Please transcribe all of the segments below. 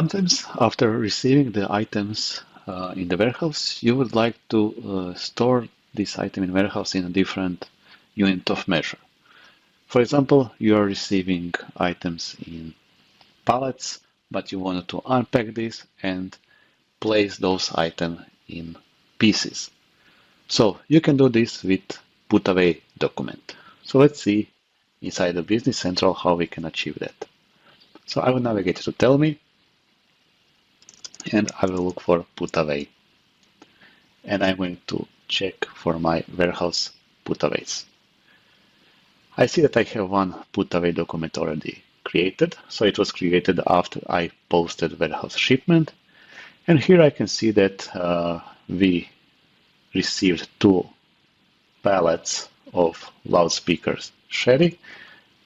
Sometimes after receiving the items in the warehouse, you would like to store this item in warehouse in a different unit of measure. For example, you are receiving items in pallets, but you wanted to unpack this and place those items in pieces. So you can do this with put away document. So let's see inside the Business Central how we can achieve that. So I will navigate to Tell Me, and I will look for put away. And I'm going to check for my warehouse putaways. I see that I have one put away document already created. So it was created after I posted warehouse shipment. And here I can see that we received 2 pallets of loudspeakers Sherry,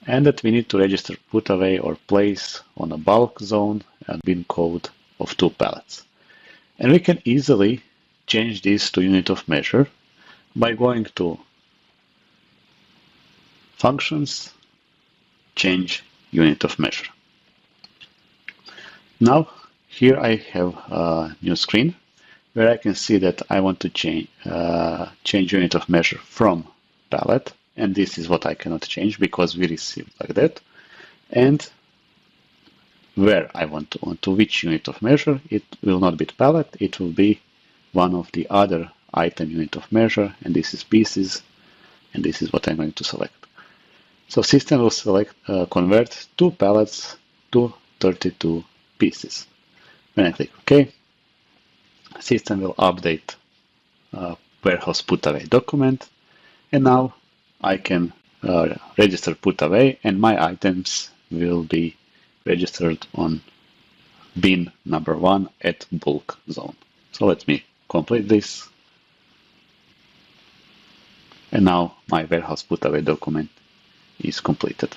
and that we need to register put away or place on a bulk zone and bin code of 2 pallets. And we can easily change this to unit of measure by going to Functions, Change Unit of Measure. Now, here I have a new screen where I can see that I want to change unit of measure from pallet, and this is what I cannot change because we received like that. And where I want to which unit of measure, it will not be pallet, it will be one of the other item unit of measure, and this is pieces, and this is what I'm going to select. So system will select convert 2 pallets to 32 pieces. When I click OK, system will update warehouse put away document, and now I can register put away, and my items will be registered on bin number 1 at bulk zone. So let me complete this, and now my warehouse put away document is completed.